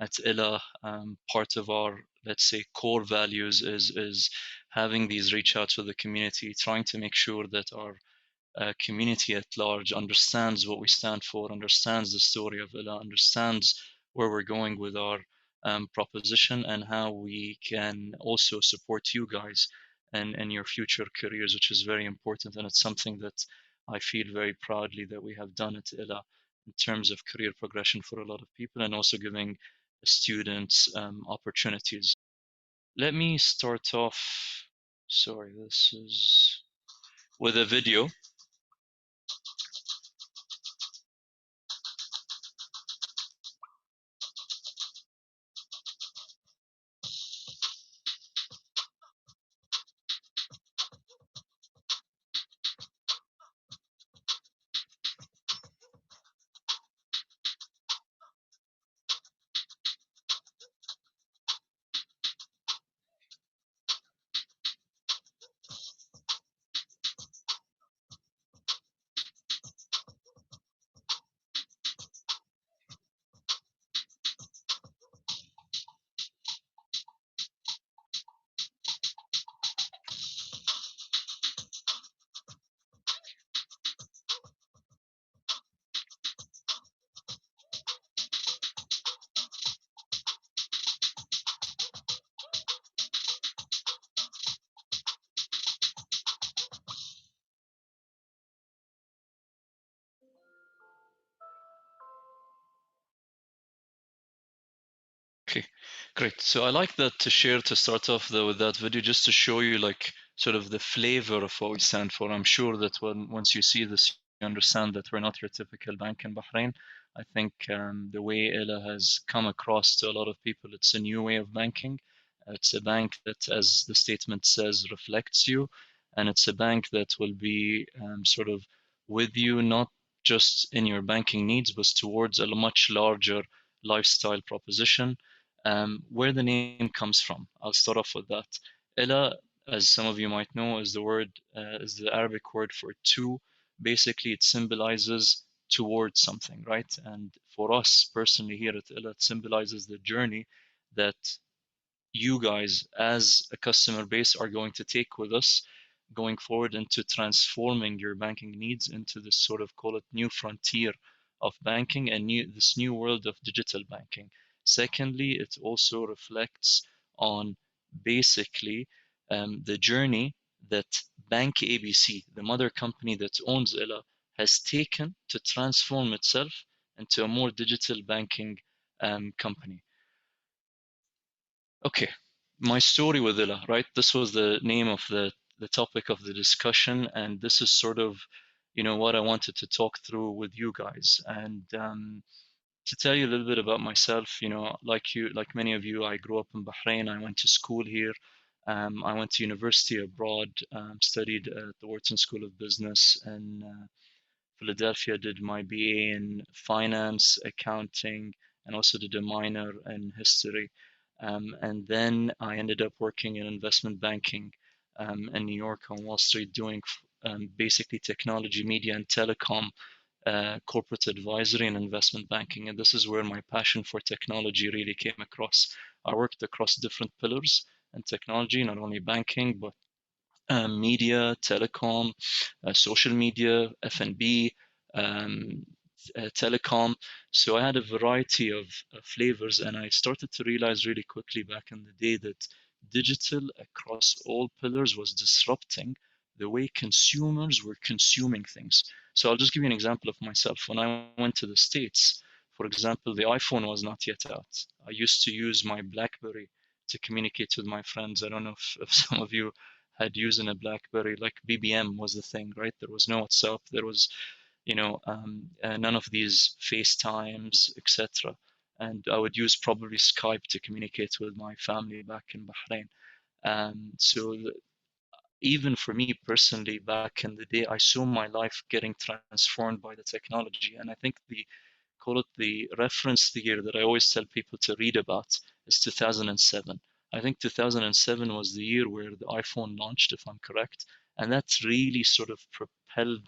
at ILA, part of our, let's say, core values is having these reach outs with the community, trying to make sure that our community at large understands what we stand for, understands the story of ILA, understands where we're going with our proposition, and how we can also support you guys and your future careers, which is very important. And it's something that I feel very proudly that we have done at ILA in terms of career progression for a lot of people, and also giving students opportunities. Let me start off, sorry, this is with a video. Okay, great. So I like that to share to start off though with that video, just to show you like sort of the flavor of what we stand for. I'm sure that once you see this, you understand that we're not your typical bank in Bahrain. I think the way ILA has come across to a lot of people, it's a new way of banking. It's a bank that, as the statement says, reflects you, and it's a bank that will be sort of with you, not just in your banking needs, but towards a much larger lifestyle proposition. Where the name comes from, I'll start off with that. Ila, as some of you might know, is the Arabic word for to. Basically, it symbolizes towards something, right? And for us personally here at Ila, it symbolizes the journey that you guys as a customer base are going to take with us going forward into transforming your banking needs into this sort of, call it, new frontier of banking and this new world of digital banking. Secondly, it also reflects on basically the journey that Bank ABC, the mother company that owns ILA, has taken to transform itself into a more digital banking company. Okay, my story with ILA, right? This was the name of the topic of the discussion, and this is sort of, what I wanted to talk through with you guys. And to tell you a little bit about myself, like many of you, I grew up in Bahrain. I went to school here. I went to university abroad, studied at the Wharton School of Business in Philadelphia, did my BA in finance, accounting, and also did a minor in history. And then I ended up working in investment banking in New York on Wall Street, doing basically technology, media, and telecom, corporate advisory, and investment banking. And this is where my passion for technology really came across. I worked across different pillars in technology, not only banking, but media, telecom, social media, F&B, um, telecom. So I had a variety of flavors, and I started to realize really quickly back in the day that digital across all pillars was disrupting the way consumers were consuming things. So I'll just give you an example of myself. When I went to the States, for example, the iPhone was not yet out. I used to use my BlackBerry to communicate with my friends. I don't know if some of you had using a BlackBerry, like BBM was the thing, right? There was no WhatsApp, there was, none of these FaceTimes, etc. And I would use probably Skype to communicate with my family back in Bahrain. So even for me personally, back in the day, I saw my life getting transformed by the technology. And I think the reference year that I always tell people to read about is 2007. I think 2007 was the year where the iPhone launched, if I'm correct, and that's really sort of propelled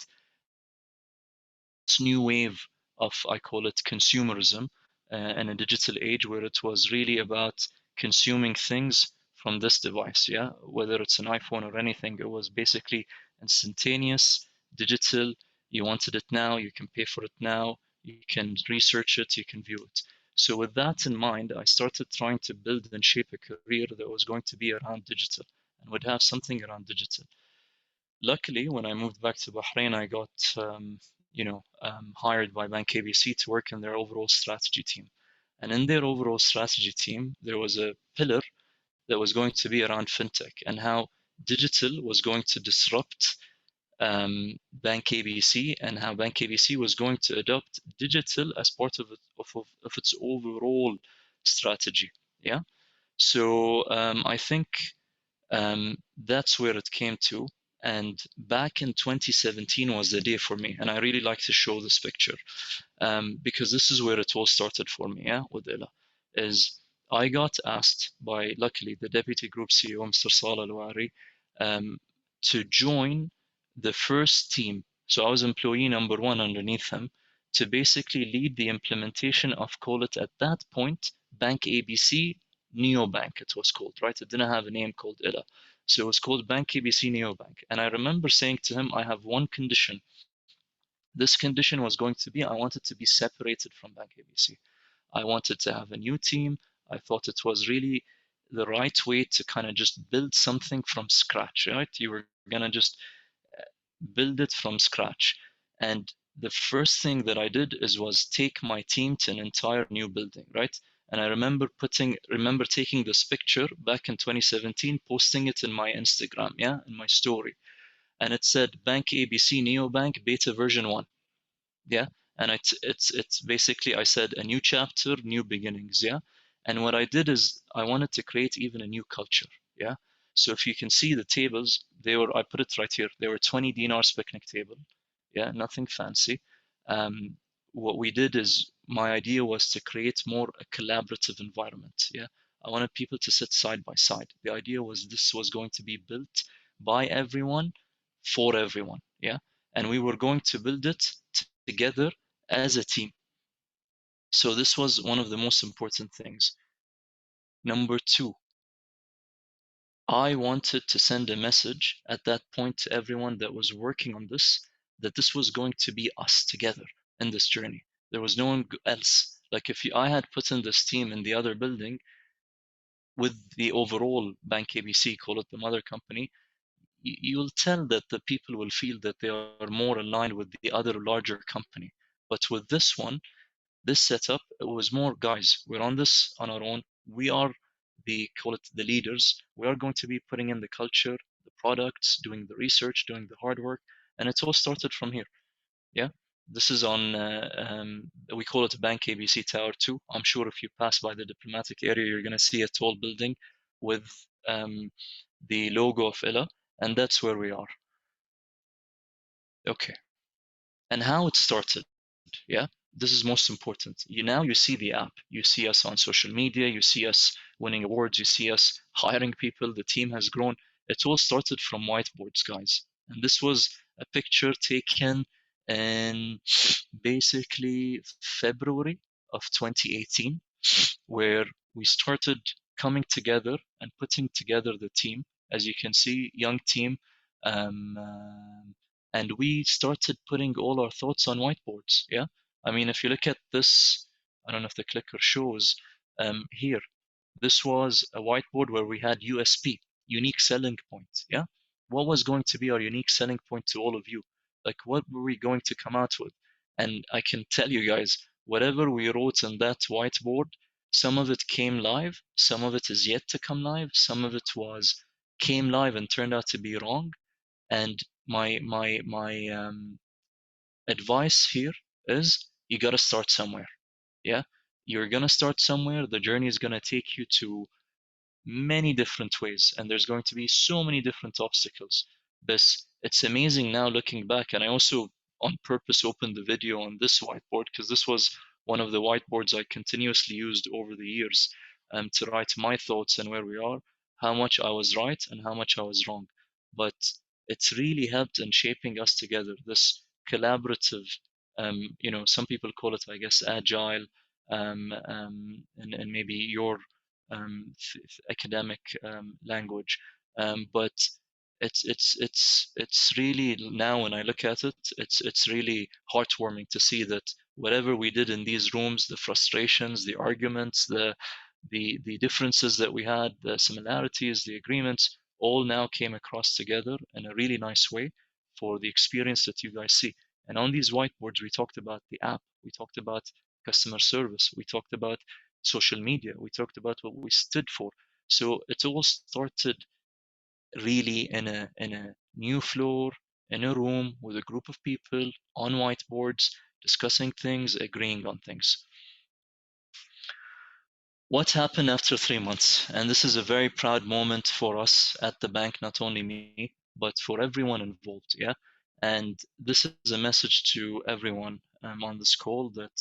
this new wave of, I call it, consumerism in a digital age where it was really about consuming things from this device. Yeah, whether it's an iPhone or anything, it was basically instantaneous, digital. You wanted it now, you can pay for it now, you can research it, you can view it. So with that in mind, I started trying to build and shape a career that was going to be around digital and would have something around digital. Luckily, when I moved back to Bahrain, I got hired by Bank ABC to work in their overall strategy team. And in their overall strategy team, there was a pillar that was going to be around fintech and how digital was going to disrupt Bank ABC and how Bank ABC was going to adopt digital as part of its overall strategy. Yeah. So I think that's where it came to. And back in 2017 was the day for me. And I really like to show this picture because this is where it all started for me, yeah, with Ella. Is I got asked by, luckily, the Deputy Group CEO, Mr. Salah Al-Wari, to join the first team. So I was employee number one underneath him to basically lead the implementation of, call it at that point, Bank ABC Neobank, it was called, right? It didn't have a name called Ella. So it was called Bank ABC Neobank. And I remember saying to him, I have one condition. This condition was going to be I wanted to be separated from Bank ABC. I wanted to have a new team. I thought it was really the right way to kind of just build something from scratch, right? You were going to just build it from scratch. And the first thing that I did was take my team to an entire new building, right? And I remember taking this picture back in 2017, posting it in my Instagram, yeah, in my story. And it said Bank ABC Neobank Beta version 1. Yeah. And it's basically, I said, a new chapter, new beginnings. Yeah. And what I did is I wanted to create even a new culture. Yeah. So if you can see the tables, I put it right here, they were 20 dinars picnic table. Yeah, nothing fancy. um, what we did is my idea was to create more a collaborative environment. Yeah, I wanted people to sit side by side. The idea was this was going to be built by everyone for everyone. Yeah, and we were going to build it together as a team. So this was one of the most important things. Number two, I wanted to send a message at that point to everyone that was working on this, that this was going to be us together in this journey. There was no one else. Like if I had put in this team in the other building with the overall Bank ABC, call it the mother company, you'll tell that the people will feel that they are more aligned with the other larger company. But with this one, this setup, it was more, guys, we're on this on our own. We are call it the leaders. We are going to be putting in the culture, the products, doing the research, doing the hard work, and it all started from here. Yeah, this is on we call it Bank ABC Tower 2. I'm sure if you pass by the diplomatic area, you're going to see a tall building with the logo of Ella, and that's where we are. Okay, and how it started. Yeah, this is most important. You see the app, you see us on social media, you see us winning awards, you see us hiring people, the team has grown. It all started from whiteboards, guys. And this was a picture taken in basically February of 2018, where we started coming together and putting together the team. As you can see, young team, um, and we started putting all our thoughts on whiteboards. Yeah, I mean, if you look at this, I don't know if the clicker shows here. This was a whiteboard where we had USP, unique selling point. Yeah, what was going to be our unique selling point to all of you? Like, what were we going to come out with? And I can tell you guys, whatever we wrote on that whiteboard, some of it came live, some of it is yet to come live, some of it came live and turned out to be wrong. And my advice here is you got to start somewhere. Yeah, you're gonna start somewhere. The journey is gonna take you to many different ways, and there's going to be so many different obstacles. But it's amazing now looking back, and I also on purpose opened the video on this whiteboard because this was one of the whiteboards I continuously used over the years to write my thoughts and where we are, how much I was right and how much I was wrong. But it's really helped in shaping us together, this collaborative, some people call it, I guess, agile. in maybe your academic language. But it's really, now when I look at it, it's really heartwarming to see that whatever we did in these rooms, the frustrations, the arguments, the differences that we had, the similarities, the agreements, all now came across together in a really nice way for the experience that you guys see. And on these whiteboards, we talked about the app, we talked about customer service, we talked about social media, we talked about what we stood for. So it all started really in a new floor, in a room with a group of people on whiteboards, discussing things, agreeing on things. What happened after 3 months? And this is a very proud moment for us at the bank, not only me, but for everyone involved. Yeah. And this is a message to everyone on this call, that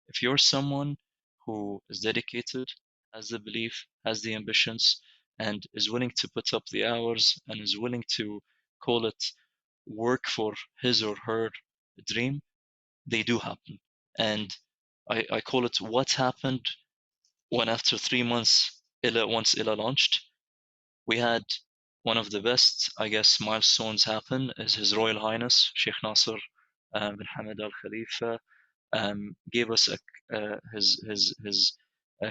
if you're someone who is dedicated, has the belief, has the ambitions, and is willing to put up the hours and is willing to call it work for his or her dream, they do happen. And I call it what happened when after 3 months, once Illa launched, we had one of the best, I guess, milestones happen is His Royal Highness Sheikh Nasser bin Hamad Al Khalifa gave us his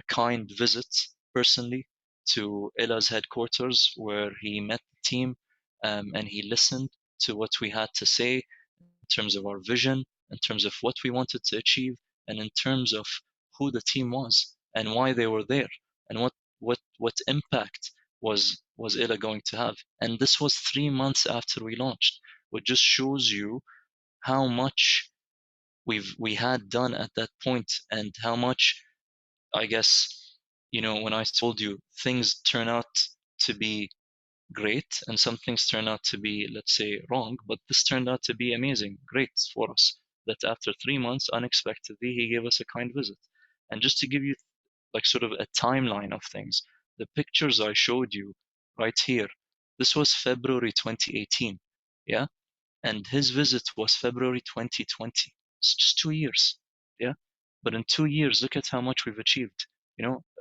kind visit personally to Illa's headquarters, where he met the team and he listened to what we had to say in terms of our vision, in terms of what we wanted to achieve, and in terms of who the team was and why they were there, and what impact was Illa going to have. And this was 3 months after we launched, which just shows you how much we had done at that point, and how much, I guess, when I told you things turn out to be great and some things turn out to be, let's say, wrong, but this turned out to be amazing, great for us, that after 3 months, unexpectedly, he gave us a kind visit. And just to give you like sort of a timeline of things, the pictures I showed you right here, this was February 2018. Yeah. And his visit was February 2020. It's just 2 years. Yeah. But in 2 years, look at how much we've achieved.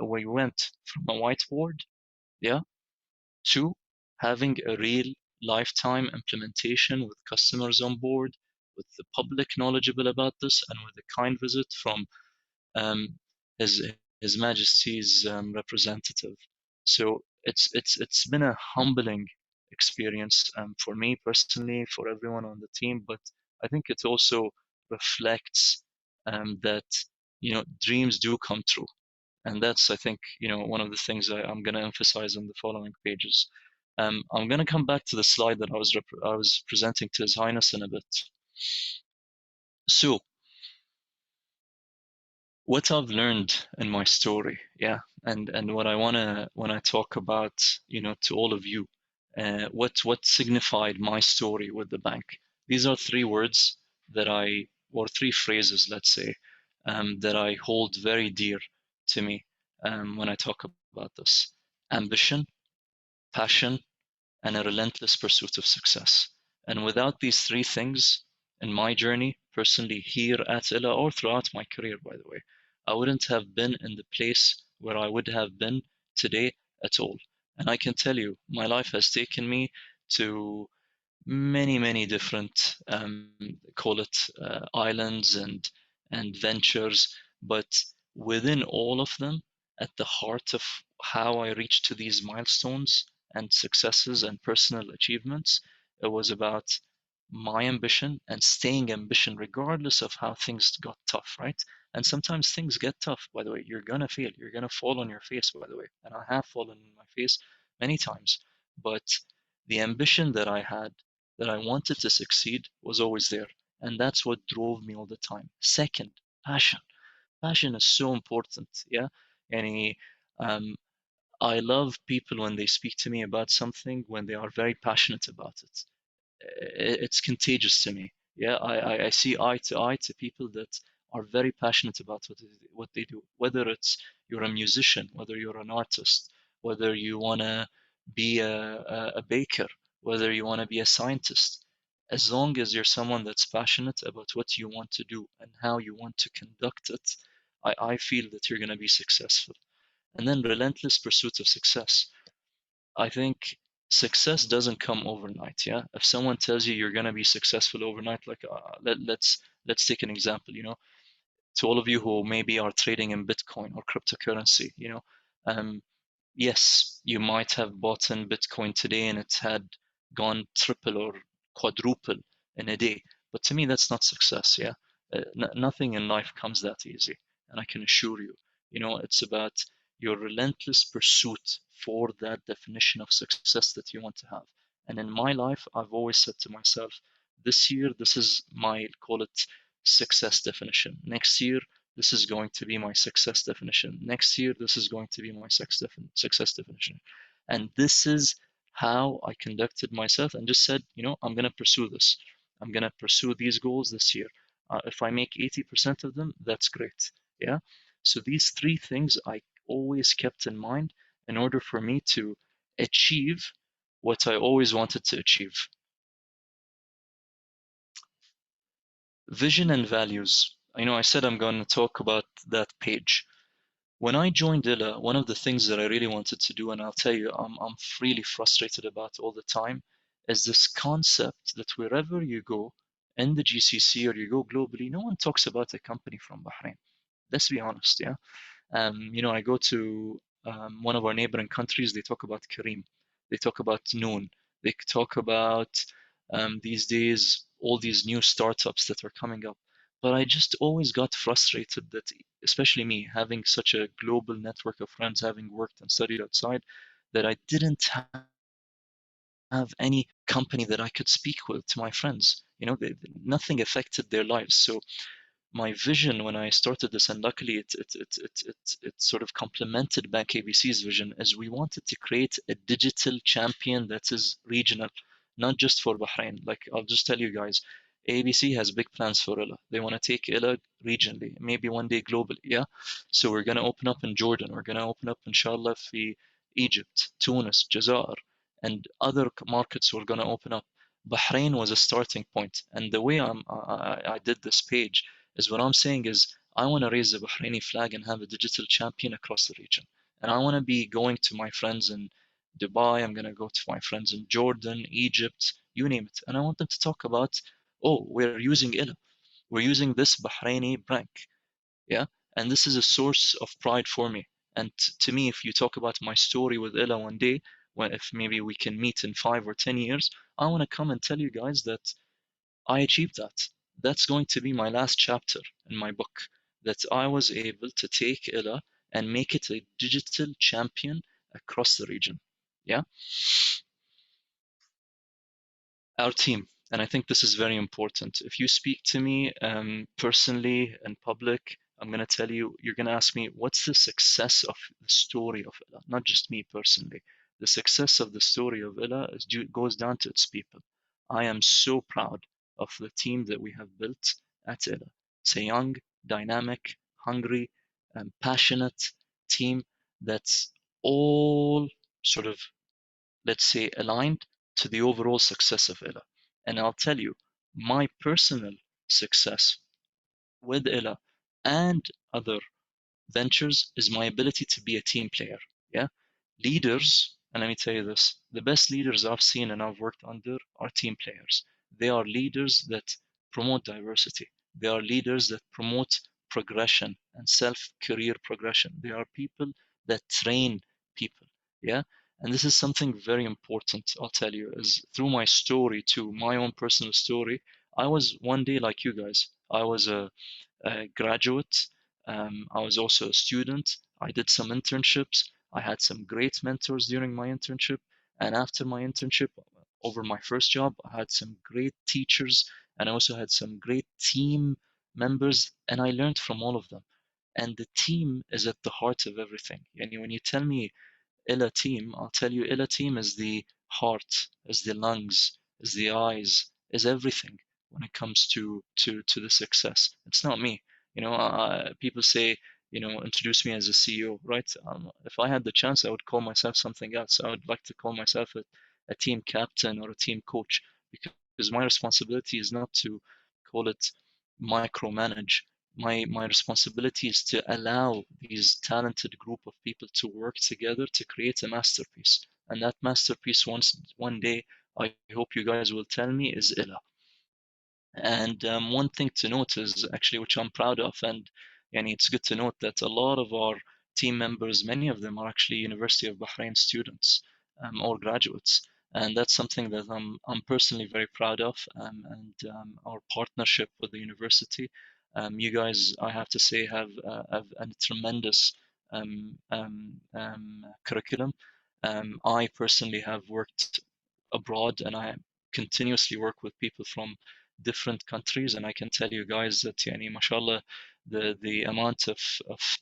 We went from a whiteboard, yeah, to having a real lifetime implementation with customers on board, with the public knowledgeable about this, and with a kind visit from um, his His Majesty's representative. So it's been a humbling experience for me personally, for everyone on the team, but I think it also reflects that dreams do come true, and that's, I think, one of the things I'm going to emphasize on the following pages. I'm going to come back to the slide that I was presenting to His Highness in a bit. So what I've learned in my story, yeah, and what I wanna talk about, to all of you, what signified my story with the bank. These are three words or three phrases, let's say, that I hold very dear to me when I talk about this: ambition, passion, and a relentless pursuit of success. And without these three things in my journey, personally here at Illa, or throughout my career, by the way, I wouldn't have been in the place where I would have been today at all. And I can tell you, my life has taken me to many different call it islands and ventures, but within all of them, at the heart of how I reached to these milestones and successes and personal achievements, it was about my ambition and staying ambition regardless of how things got tough, right? And sometimes things get tough, by the way. You're gonna fail, you're gonna fall on your face, by the way, and I have fallen on my face many times. But the ambition that I had, that I wanted to succeed, was always there. And that's what drove me all the time. Second, passion. Passion is so important. Yeah. And I love people when they speak to me about something, when they are very passionate about it. It's contagious to me. Yeah. I see eye to eye to people that are very passionate about what they do, whether it's you're a musician, whether you're an artist, whether you want to be a baker, whether you want to be a scientist. As long as you're someone that's passionate about what you want to do and how you want to conduct it, I feel that you're going to be successful. And then relentless pursuit of success. I think success doesn't come overnight. Yeah. If someone tells you you're going to be successful overnight, like let's take an example, to all of you who maybe are trading in Bitcoin or cryptocurrency, um, yes, you might have bought in Bitcoin today and it had gone triple or quadruple in a day. But to me, that's not success. Yeah. Nothing in life comes that easy. And I can assure you, it's about your relentless pursuit for that definition of success that you want to have. And in my life, I've always said to myself, this year, this is my, call it success definition. Next year, this is going to be my success definition. Next year, this is going to be my success definition. And this is how I conducted myself and just said, I'm going to pursue this. I'm going to pursue these goals this year. If I make 80% of them, that's great. Yeah. So these three things I always kept in mind in order for me to achieve what I always wanted to achieve. Vision and values. I said I'm going to talk about that page. When I joined ILA, one of the things that I really wanted to do, and I'll tell you, I'm really frustrated about all the time, is this concept that wherever you go in the GCC or you go globally, no one talks about a company from Bahrain. Let's be honest, yeah. I go to one of our neighboring countries, they talk about Kareem, they talk about Noon, they talk about these days all these new startups that are coming up. But I just always got frustrated that, especially me, having such a global network of friends, having worked and studied outside, that I didn't have any company that I could speak with to my friends. Nothing affected their lives. So my vision when I started this, and luckily it sort of complemented Bank ABC's vision, is we wanted to create a digital champion that is regional, not just for Bahrain. Like I'll just tell you guys, ABC has big plans for ILA. They want to take ILA regionally, maybe one day globally. Yeah. So we're gonna open up in Jordan. We're gonna open up inshallah في Egypt, Tunis, Jazair, and other markets we're gonna open up. Bahrain was a starting point, and the way I did this page is what I'm saying is I want to raise the Bahraini flag and have a digital champion across the region. And I want to be going to my friends in Dubai. I'm going to go to my friends in Jordan, Egypt, you name it. And I want them to talk about, oh, we're using ILA. We're using this Bahraini bank. Yeah. And this is a source of pride for me. And to me, if you talk about my story with ILA one day, when if maybe we can meet in 5 or 10 years, I want to come and tell you guys that I achieved that. That's going to be my last chapter in my book. That I was able to take ILA and make it a digital champion across the region. Yeah. Our team. And I think this is very important. If you speak to me personally in public, I'm going to tell you, you're going to ask me, what's the success of the story of ILA? Not just me personally. The success of the story of ILA goes down to its people. I am so proud of the team that we have built at ILA. It's a young, dynamic, hungry, and passionate team that's all sort of, let's say, aligned to the overall success of ILA. And I'll tell you, my personal success with ILA and other ventures is my ability to be a team player. Yeah. Leaders, and let me tell you this, the best leaders I've seen and I've worked under are team players. They are leaders that promote diversity. They are leaders that promote progression and self-career progression. They are people that train people. Yeah. And this is something very important, I'll tell you, is through my story too, my own personal story. I was one day like you guys. I was a graduate. I was also a student. I did some internships. I had some great mentors during my internship. And after my internship, over my first job, I had some great teachers and I also had some great team members. And I learned from all of them. And the team is at the heart of everything. And when you tell me ILA team, I'll tell you ILA team is the heart, is the lungs, is the eyes, is everything when it comes to the success. It's not me. People say, introduce me as a CEO, right? If I had the chance, I would call myself something else. I would like to call myself a team captain or a team coach because my responsibility is not to call it micromanage. my responsibility is to allow these talented group of people to work together to create a masterpiece. And that masterpiece, one day, I hope you guys will tell me, is Illa. And one thing to note is actually, which I'm proud of, and it's good to note that a lot of our team members, many of them are actually University of Bahrain students or graduates, and that's something that I'm personally very proud of. And our partnership with the university, you guys, I have to say, have a tremendous curriculum. I personally have worked abroad, and I continuously work with people from different countries, and I can tell you guys that, yani, mashallah, the amount of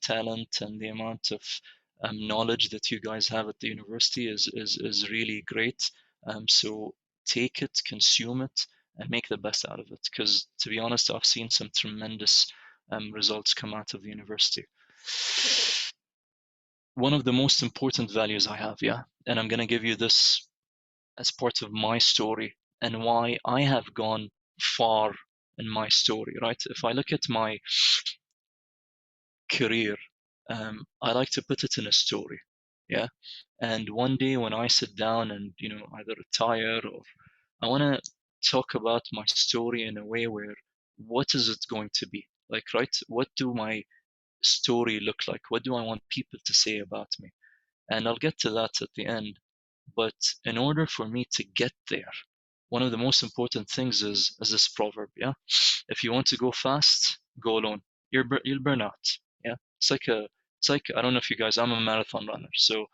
talent and the amount of knowledge that you guys have at the university is really great. So take it, consume it, and make the best out of it. Because to be honest, I've seen some tremendous results come out of the university. One of the most important values I have, yeah, and I'm gonna give you this as part of my story and why I have gone far in my story, right? If I look at my career, I like to put it in a story, yeah. And one day when I sit down and either retire or I want to talk about my story in a way where what is it going to be like, right? What do my story look like? What do I want people to say about me? And I'll get to that at the end. But in order for me to get there, one of the most important things is this proverb, yeah? If you want to go fast, go alone. You'll burn out. Yeah. It's like I don't know if you guys, I'm a marathon runner. So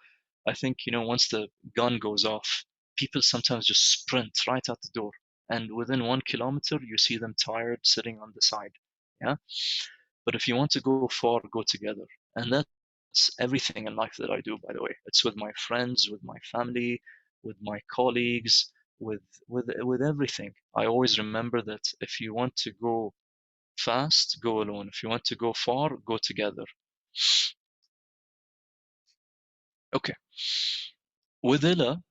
I think, once the gun goes off, people sometimes just sprint right out the door. And within 1 kilometer, you see them tired, sitting on the side. Yeah. But if you want to go far, go together. And that's everything in life that I do, by the way. It's with my friends, with my family, with my colleagues, with everything. I always remember that if you want to go fast, go alone. If you want to go far, go together. Okay. With Illa,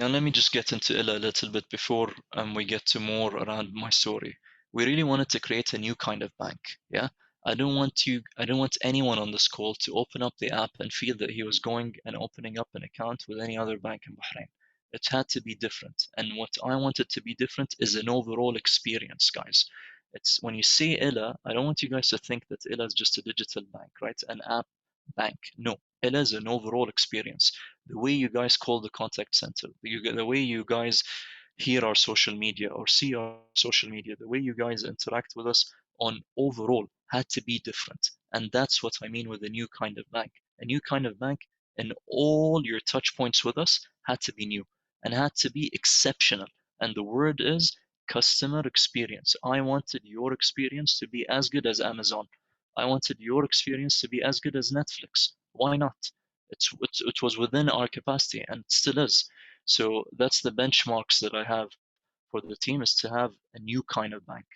now let me just get into Illa a little bit before we get to more around my story. We really wanted to create a new kind of bank. Yeah. I don't want anyone on this call to open up the app and feel that he was going and opening up an account with any other bank in Bahrain. It had to be different. And what I wanted to be different is an overall experience, guys. It's when you say Illa, I don't want you guys to think that Illa is just a digital bank, right? An app bank. No, Illa is an overall experience. The way you guys call the contact center, the way you guys hear our social media or see our social media, the way you guys interact with us on overall had to be different. And that's what I mean with a new kind of bank. A new kind of bank, and all your touch points with us had to be new and had to be exceptional. And the word is customer experience. I wanted your experience to be as good as Amazon. I wanted your experience to be as good as Netflix. Why not? It was within our capacity and it still is. So that's the benchmarks that I have for the team, is to have a new kind of bank.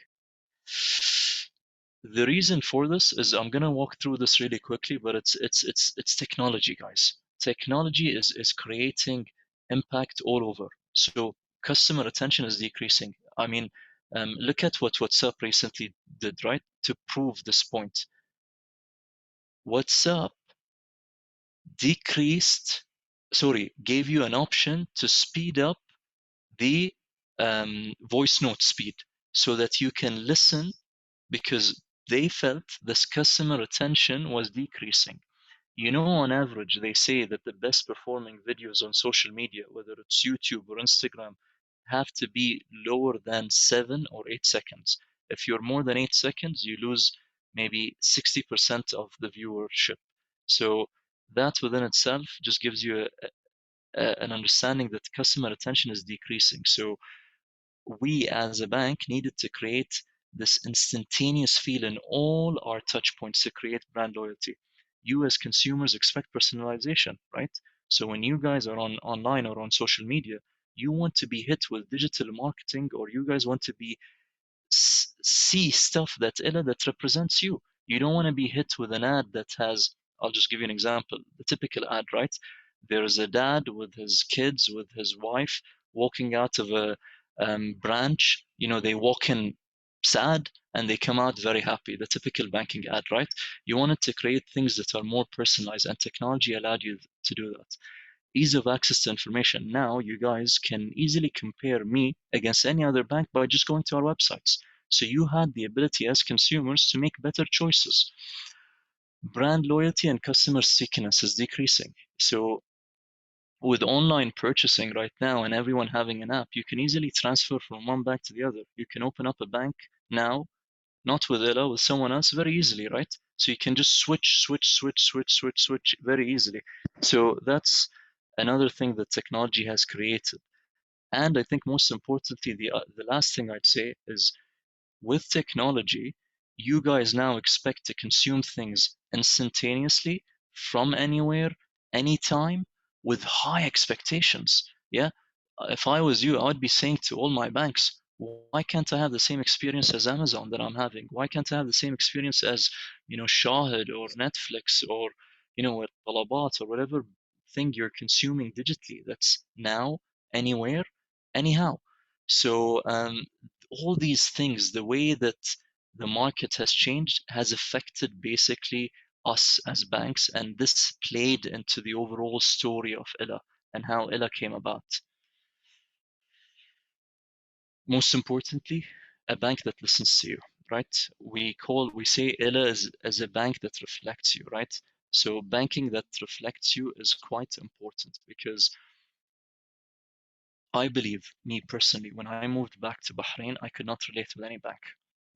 The reason for this is I'm gonna walk through this really quickly, but it's technology, guys. Technology is creating impact all over. So customer attention is decreasing. I mean, look at what WhatsApp recently did, right? To prove this point. WhatsApp decreased, sorry, gave you an option to speed up the voice note speed so that you can listen, because they felt this customer retention was decreasing. On average, they say that the best performing videos on social media, whether it's YouTube or Instagram, have to be lower than 7 or 8 seconds. If you're more than 8 seconds, you lose maybe 60% of the viewership. So that within itself just gives you an understanding that customer attention is decreasing. So we as a bank needed to create this instantaneous feel in all our touch points to create brand loyalty. You as consumers expect personalization, right? So when you guys are online or on social media, you want to be hit with digital marketing, or you guys want to be see stuff that represents you. You don't want to be hit with an ad that has, I'll just give you an example, the typical ad, right? There's a dad with his kids, with his wife, walking out of a branch. They walk in sad and they come out very happy. The typical banking ad, right? You wanted to create things that are more personalized, and technology allowed you to do that. Ease of access to information. Now you guys can easily compare me against any other bank by just going to our websites. So you had the ability as consumers to make better choices. Brand loyalty and customer stickiness is decreasing. So with online purchasing right now and everyone having an app, you can easily transfer from one bank to the other. You can open up a bank now, not with Ella, with someone else very easily, right? So you can just switch very easily. So that's another thing that technology has created. And I think most importantly, the last thing I'd say is with technology, you guys now expect to consume things instantaneously from anywhere, anytime, with high expectations. Yeah. If I was you, I would be saying to all my banks, why can't I have the same experience as Amazon that I'm having? Why can't I have the same experience as, Shahid or Netflix or, Talabat or whatever thing you're consuming digitally that's now, anywhere, anyhow. So all these things, the way that the market has changed has affected basically us as banks, and this played into the overall story of Illa and how Illa came about. Most importantly, a bank that listens to you, right? We say Illa is a bank that reflects you, right? So banking that reflects you is quite important because I believe, me personally, when I moved back to Bahrain, I could not relate with any bank.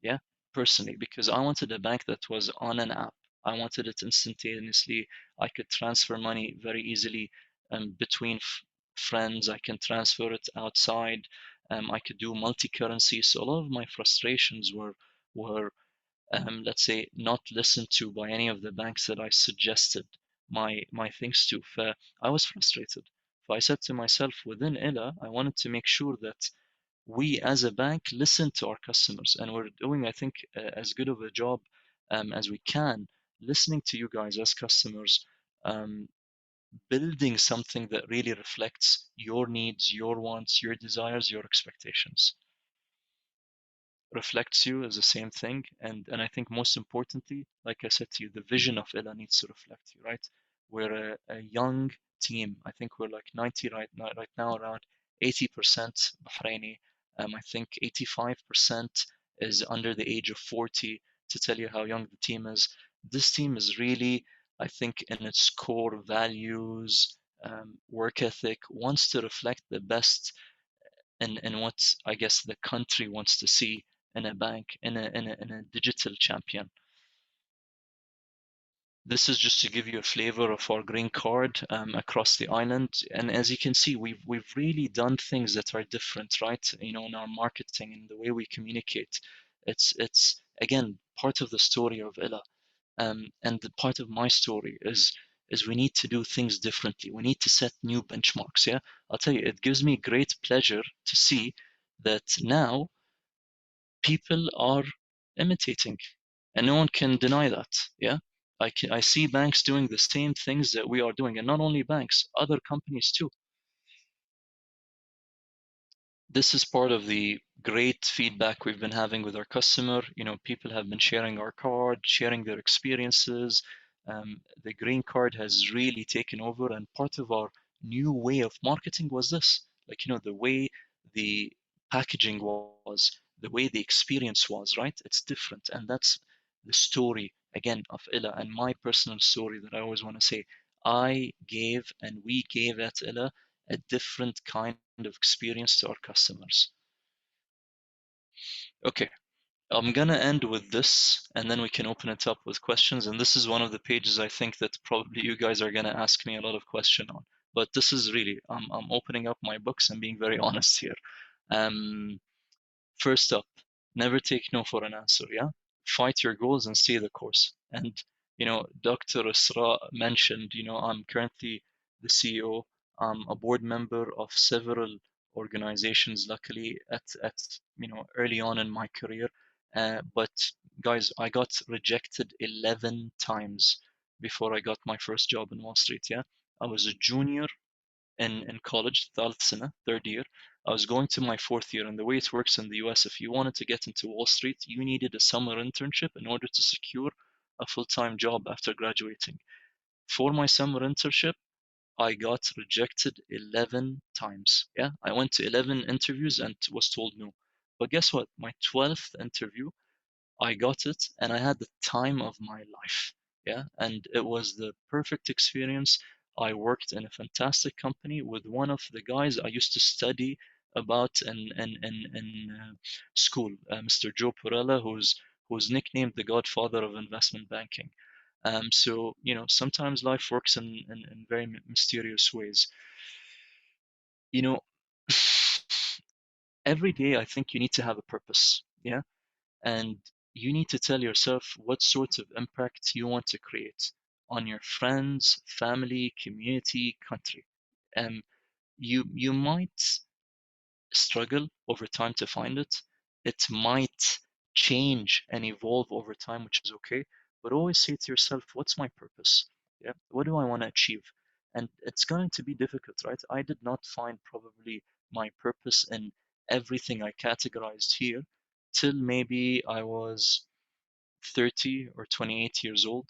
Yeah, personally, because I wanted a bank that was on an app. I wanted it instantaneously. I could transfer money very easily between friends. I can transfer it outside. I could do multi-currency. So a lot of my frustrations were let's say, not listened to by any of the banks that I suggested my things to. I was frustrated. I said to myself, within Ella, I wanted to make sure that we as a bank listen to our customers, and we're doing, I think, as good of a job as we can, listening to you guys as customers, um, building something that really reflects your needs, your wants, your desires, your expectations. Reflects you is the same thing. And I think most importantly, like I said to you, the vision of Ella needs to reflect you, right? We're a young team. I think we're like 90 right now, around 80% Bahraini. I think 85% is under the age of 40, to tell you how young the team is. This team is really, I think, in its core values, work ethic, wants to reflect the best in what I guess the country wants to see in a bank, in a digital champion. This is just to give you a flavor of our green card across the island. And as you can see, we've really done things that are different, right? In our marketing and the way we communicate. It's again part of the story of Illa. And the part of my story is we need to do things differently. We need to set new benchmarks. Yeah, I'll tell you, it gives me great pleasure to see that now people are imitating, and no one can deny that. Yeah, I see banks doing the same things that we are doing, and not only banks, other companies too. This is part of the great feedback we've been having with our customer. People have been sharing our card, sharing their experiences. The green card has really taken over, and part of our new way of marketing was this. Like, the way the packaging was, the way the experience was, right? It's different. And that's the story, again, of Illa, and my personal story that I always want to say. I gave and we gave at Illa a different kind of experience to our customers. Okay, I'm gonna end with this and then we can open it up with questions. And this is one of the pages I think that probably you guys are gonna ask me a lot of question on. But this is really, I'm opening up my books and being very honest here. Um, First up, never take no for an answer, yeah? Fight your goals and stay the course. And, Dr. Isra mentioned, I'm currently the CEO. I'm a board member of several organizations, luckily, at early on in my career. But guys, I got rejected 11 times before I got my first job in Wall Street, yeah? I was a junior in college, ثالث سنة, third year. I was going to my fourth year, and the way it works in the US, if you wanted to get into Wall Street, you needed a summer internship in order to secure a full-time job after graduating. For my summer internship, I got rejected 11 times. Yeah, I went to 11 interviews and was told no. But guess what? My 12th interview, I got it and I had the time of my life. Yeah, and it was the perfect experience. I worked in a fantastic company with one of the guys I used to study about in school, Mr. Joe Perella, who's nicknamed the Godfather of investment banking. So sometimes life works in very mysterious ways. You know, every day I think you need to have a purpose. Yeah, and you need to tell yourself what sort of impact you want to create on your friends, family, community, country. Um, you might struggle over time to find it. It might change and evolve over time, which is okay. But always say to yourself, what's my purpose? Yeah, what do I want to achieve? And it's going to be difficult, right? I did not find probably my purpose in everything I categorized here till maybe I was 30 or 28 years old.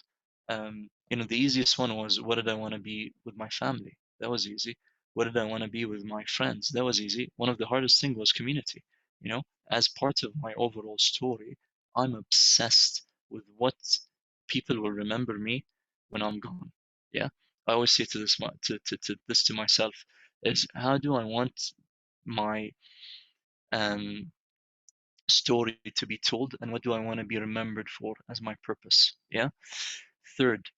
The easiest one was, what did I want to be with my family? That was easy. What did I want to be with my friends? That was easy. One of the hardest things was community. As part of my overall story, I'm obsessed with what people will remember me when I'm gone. Yeah, I always say to this to this to myself is, how do I want my um story to be told, and what do I want to be remembered for as my purpose? Yeah. Third,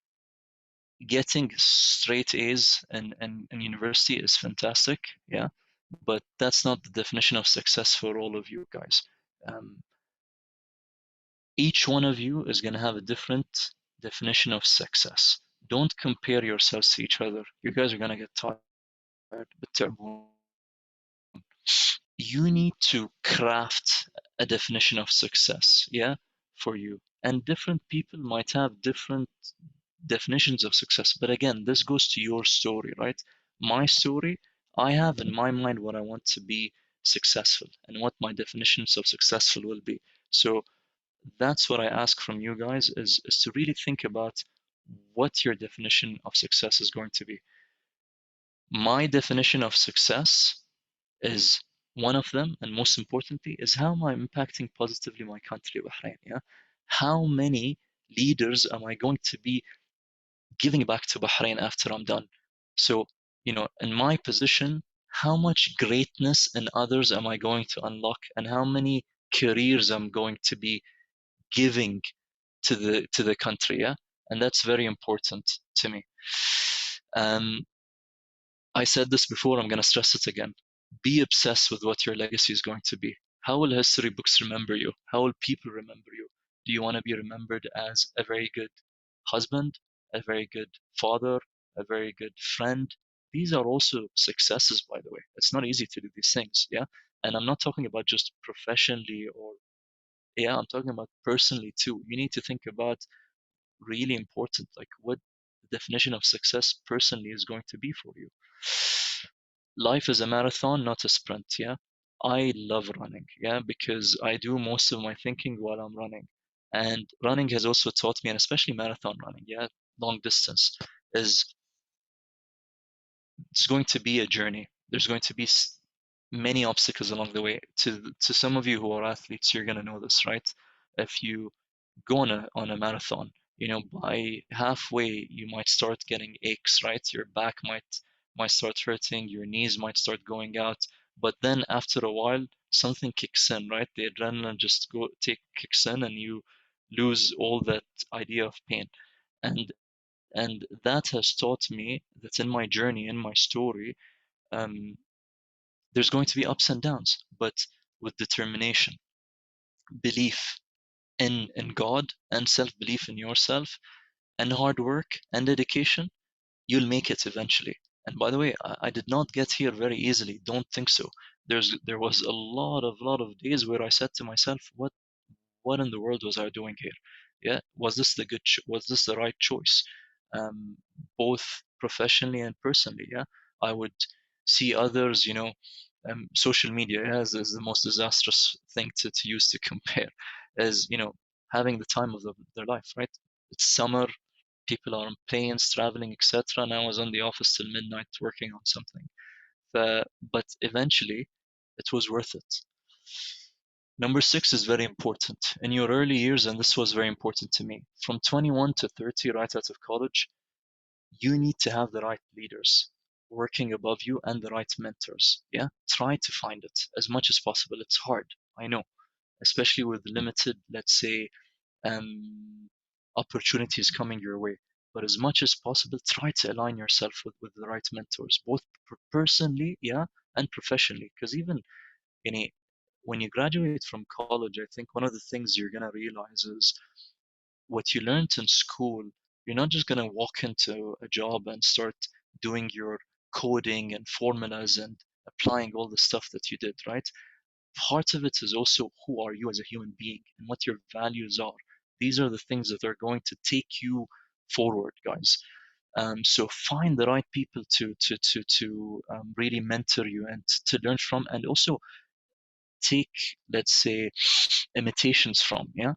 getting straight A's in university is fantastic. Yeah. But that's not the definition of success for all of you guys. Um, each one of you is going to have a different definition of success. Don't compare yourselves to each other. You guys are going to get tired, but terrible. You need to craft a definition of success, yeah, for you. And different people might have different definitions of success. But again, this goes to your story, right? My story, I have in my mind what I want to be successful and what my definitions of successful will be. So that's what I ask from you guys is to really think about what your definition of success is going to be. My definition of success is one of them, and most importantly, is how am I impacting positively my country, Bahrain? Yeah, how many leaders am I going to be giving back to Bahrain after I'm done? So, in my position, how much greatness in others am I going to unlock, and how many careers I'm going to be giving to the country? Yeah, and that's very important to me. Um, I said this before, I'm going to stress it again. Be obsessed with what your legacy is going to be. How will history books remember you? How will people remember you? Do you want to be remembered as a very good husband, a very good father, a very good friend? These are also successes, by the way. It's not easy to do these things, yeah? And I'm not talking about just professionally or, yeah, I'm talking about personally too. You need to think about really important, like what the definition of success personally is going to be for you. Life is a marathon, not a sprint. Yeah, I love running. Yeah, because I do most of my thinking while I'm running, and running has also taught me, and especially marathon running. Yeah, long distance is it's going to be a journey. There's going to be many obstacles along the way. To some of you who are athletes, you're going to know this, right? If you go on a marathon, by halfway you might start getting aches, right? Your back might start hurting, your knees might start going out, but then after a while something kicks in, right? The adrenaline just kicks in, and you lose all that idea of pain. And and that has taught me that in my journey, in my story, um, there's going to be ups and downs, but with determination, belief in God, and self-belief in yourself, and hard work and dedication, you'll make it eventually. And by the way, I did not get here very easily. Don't think so. There was a lot of days where I said to myself, what in the world was I doing here? Yeah, was this was this the right choice? Um, Both professionally and personally. Yeah, I would see others, social media is the most disastrous thing to use to compare, is, having the time of their life, right? It's summer, people are on planes, traveling, etc. And I was on the office till midnight working on something. But eventually, it was worth it. Number six is very important. In your early years, and this was very important to me, from 21 to 30, right out of college, you need to have the right leaders working above you and the right mentors. Yeah, try to find it as much as possible. It's hard, I know, especially with limited, let's say, um, opportunities coming your way. But as much as possible, try to align yourself with the right mentors, both personally, yeah, and professionally. Because even, you know, when you graduate from college, I think one of the things you're gonna realize is what you learned in school, you're not just going to walk into a job and start doing your coding and formulas and applying all the stuff that you did, right? Part of it is also who are you as a human being and what your values are. These are the things that are going to take you forward, guys. So find the right people to really mentor you and to learn from, and also take, let's say, imitations from. Yeah,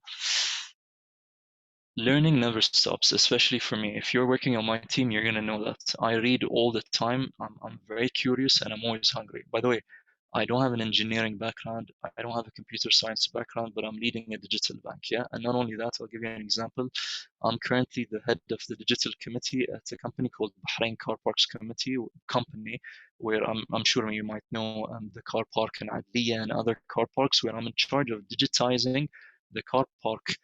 learning never stops, especially for me. If you're working on my team, you're gonna know that I read all the time. I'm very curious and I'm always hungry. By the way, I don't have an engineering background. I don't have a computer science background, but I'm leading a digital bank. Yeah, and not only that, I'll give you an example. I'm currently the head of the digital committee at a company called Bahrain Car Parks Committee company, where I'm sure you might know the car park in Adliya and other car parks, where I'm in charge of digitizing the car park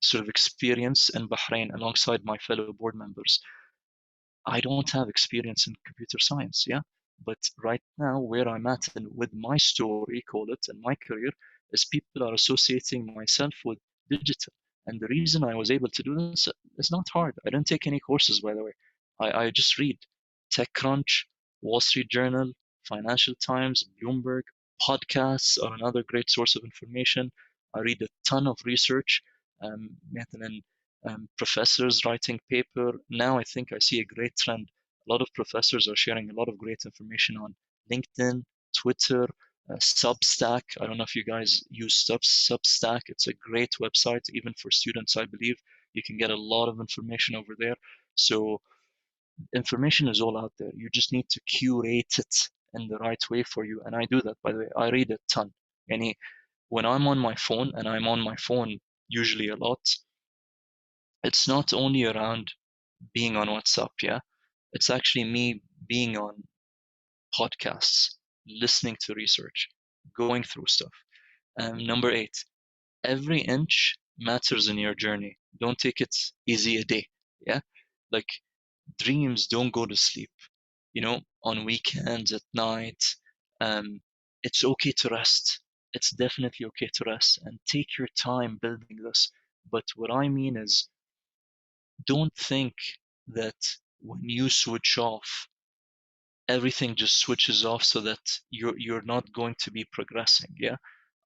sort of experience in Bahrain alongside my fellow board members. I don't have experience in computer science, yeah. But right now, where I'm at and with my story, call it, and my career, is people are associating myself with digital. And the reason I was able to do this is not hard. I didn't take any courses, by the way. I just read TechCrunch, Wall Street Journal, Financial Times, Bloomberg. Podcasts are another great source of information. I read a ton of research. مثلا professors writing paper. Now I think I see a great trend. A lot of professors are sharing a lot of great information on LinkedIn, Twitter, Substack. I don't know if you guys use Substack. It's a great website, even for students, I believe. You can get a lot of information over there. So information is all out there. You just need to curate it in the right way for you. And I do that, by the way. I read a ton. And when I'm on my phone, and I'm on my phone usually a lot, it's not only around being on WhatsApp, yeah? It's actually me being on podcasts, listening to research, going through stuff. Number eight, every inch matters in your journey. Don't take it easy a day, yeah? Like dreams don't go to sleep, on weekends, at night. Um, it's okay to rest. It's definitely okay to rest and take your time building this. But what I mean is, don't think that when you switch off, everything just switches off so that you're not going to be progressing. Yeah,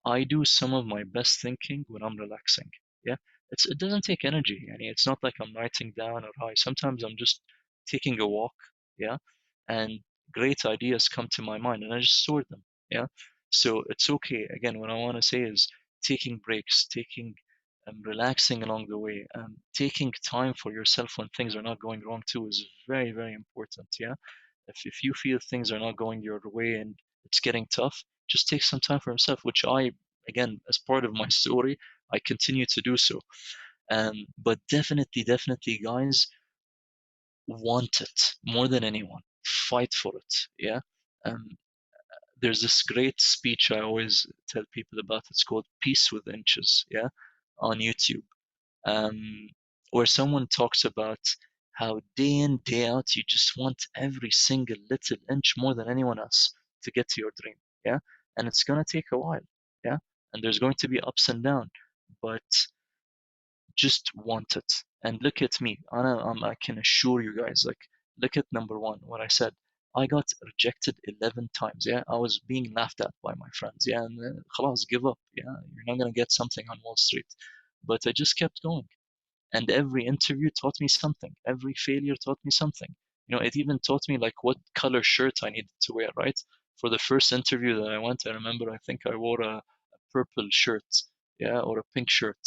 I do some of my best thinking when I'm relaxing. Yeah, it doesn't take energy. I mean, it's not like I'm writing down or high. Sometimes I'm just taking a walk. Yeah, and great ideas come to my mind and I just store them. Yeah, so it's okay. Again, what I want to say is taking breaks, taking relaxing along the way, taking time for yourself when things are not going wrong too is very, very important. Yeah, if you feel things are not going your way and it's getting tough, just take some time for himself, which I, again, as part of my story, I continue to do so. But definitely, definitely, guys, want it more than anyone. Fight for it. Yeah. Um, there's this great speech I always tell people about. It's called Peace with Inches. Yeah, on YouTube, um, where someone talks about how day in, day out, you just want every single little inch more than anyone else to get to your dream. Yeah. And it's going to take a while. Yeah. And there's going to be ups and downs, but just want it. And look at me. I can assure you guys, like, look at number one, what I said. I got rejected 11 times. Yeah. I was being laughed at by my friends. Yeah. And خلاص, give up. Yeah. You're not going to get something on Wall Street. But I just kept going. And every interview taught me something. Every failure taught me something. It even taught me like what color shirt I needed to wear, right? For the first interview that I went, I remember I think I wore a purple shirt, yeah, or a pink shirt.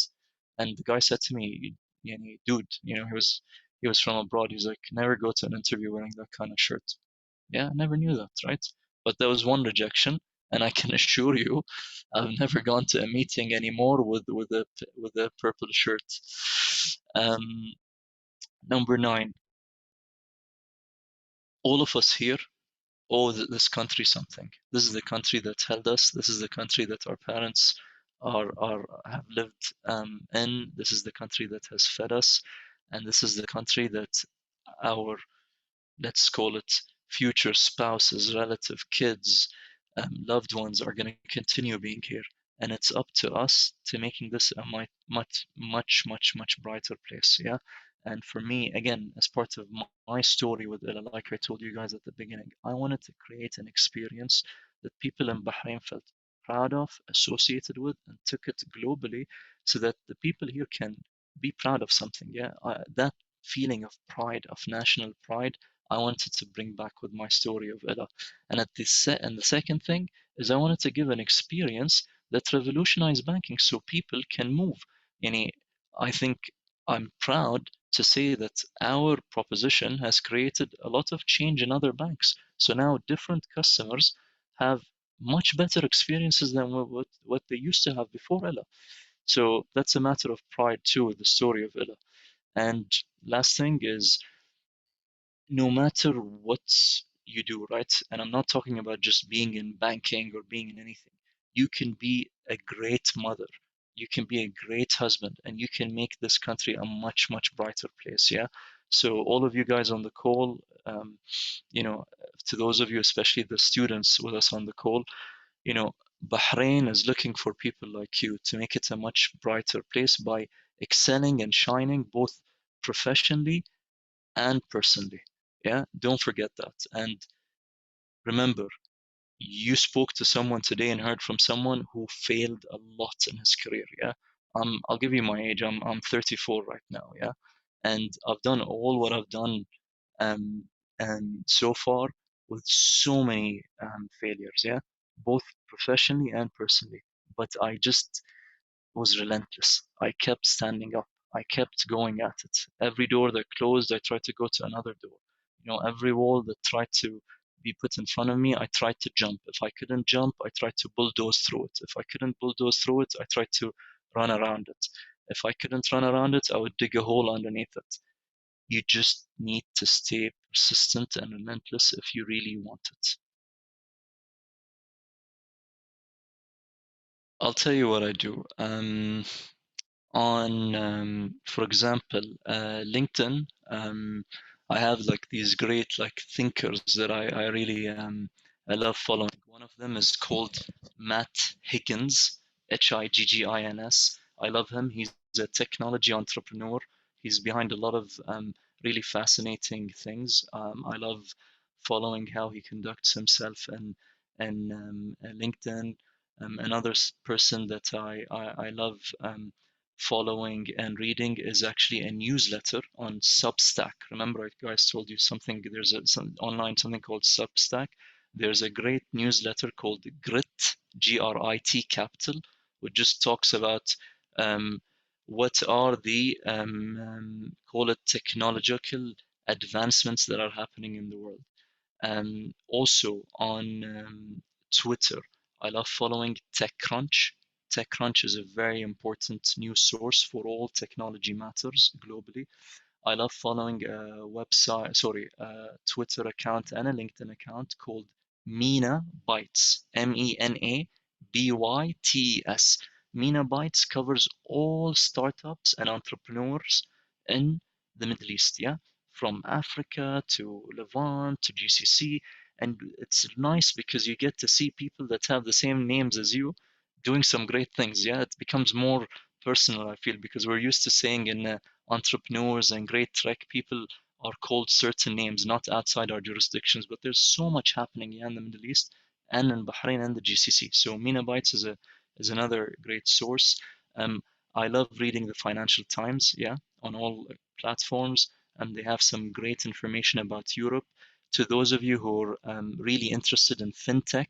And the guy said to me, dude, he was from abroad. He's like, never go to an interview wearing that kind of shirt. Yeah, I never knew that, right? But there was one rejection, and I can assure you, I've never gone to a meeting anymore with a purple shirt. Um, Number 9, all of us here owe this country something. This is the country that held us. This is the country that our parents are have lived in. This is the country that has fed us, and this is the country that our, let's call it, future spouses, relative, kids, loved ones are going to continue being here. And it's up to us to making this a much, much, much, much brighter place. Yeah. And for me, again, as part of my story with Ella, like I told you guys at the beginning, I wanted to create an experience that people in Bahrain felt proud of, associated with, and took it globally so that the people here can be proud of something. Yeah. That feeling of pride, of national pride, I wanted to bring back with my story of Ella. And the second thing is I wanted to give an experience that revolutionized banking so people can move. Yani, I think I'm proud to say that our proposition has created a lot of change in other banks. So now different customers have much better experiences than what they used to have before Ella. So that's a matter of pride too with the story of Ella. And last thing is, no matter what you do, right? And I'm not talking about just being in banking or being in anything. You can be a great mother, you can be a great husband, and you can make this country a much, much brighter place. Yeah. So, all of you guys on the call, you know, to those of you, especially the students with us on the call, you know, Bahrain is looking for people like you to make it a much brighter place by excelling and shining both professionally and personally. Yeah, don't forget that. And remember, you spoke to someone today and heard from someone who failed a lot in his career. Yeah, I'll give you my age. I'm 34 right now. Yeah, and I've done all what I've done, um, and so far with so many failures. Yeah, both professionally and personally. But I just was relentless. I kept standing up. I kept going at it. Every door that closed, I tried to go to another door. Every wall that tried to be put in front of me, I tried to jump. If I couldn't jump, I tried to bulldoze through it. If I couldn't bulldoze through it, I tried to run around it. If I couldn't run around it, I would dig a hole underneath it. You just need to stay persistent and relentless if you really want it. I'll tell you what I do. On For example, LinkedIn, I have like these great like thinkers that I really I love following. One of them is called Matt Higgins, Higgins. I love him. He's a technology entrepreneur. He's behind a lot of really fascinating things. I love following how he conducts himself and LinkedIn. Another person that I love following and reading is actually a newsletter on Substack. Remember, I guys told you something. There's online something called Substack. There's a great newsletter called Grit, Grit Capital, which just talks about um, what are the call it technological advancements that are happening in the world. Also on Twitter, I love following TechCrunch. TechCrunch is a very important news source for all technology matters globally. I love following a Twitter account and a LinkedIn account called Mina Bytes, MENA BYTES. Mina Bytes covers all startups and entrepreneurs in the Middle East, yeah, from Africa to Levant to GCC. And it's nice because you get to see people that have the same names as you doing some great things. Yeah, it becomes more personal, I feel, because we're used to saying in entrepreneurs and great tech people are called certain names, not outside our jurisdictions. But there's so much happening, yeah, in the Middle East and in Bahrain and the GCC. So Mina Bytes is another great source. Um, I love reading the Financial Times, yeah, on all platforms. and they have some great information about Europe. To those of you who are really interested in fintech,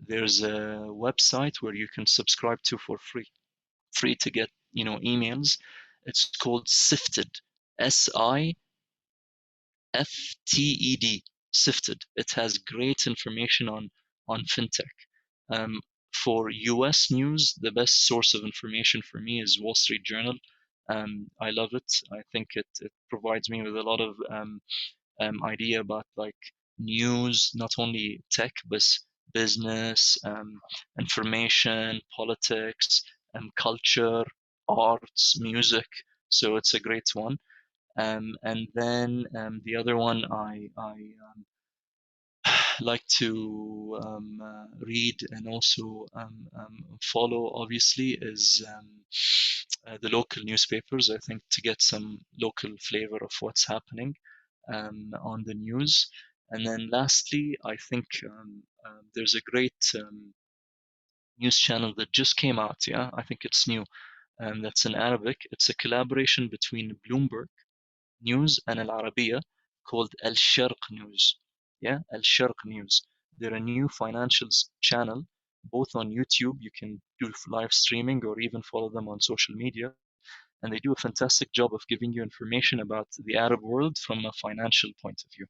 there's a website where you can subscribe to for free to get emails. It's called Sifted, SIFTED, Sifted. It has great information on fintech. Um, for US news, the best source of information for me is Wall Street Journal. I love it. I think it provides me with a lot of idea about like news, not only tech, but business, information, politics, culture, arts, music. So it's a great one. And then the other one I like to read and also follow, obviously, is the local newspapers. I think to get some local flavor of what's happening on the news. And then lastly, I think there's a great news channel that just came out. Yeah, I think it's new, and that's in Arabic. It's a collaboration between Bloomberg News and Al Arabiya called Al Sharq News. Yeah, Al Sharq News. They're a new financial channel, both on YouTube. You can do live streaming or even follow them on social media. And they do a fantastic job of giving you information about the Arab world from a financial point of view.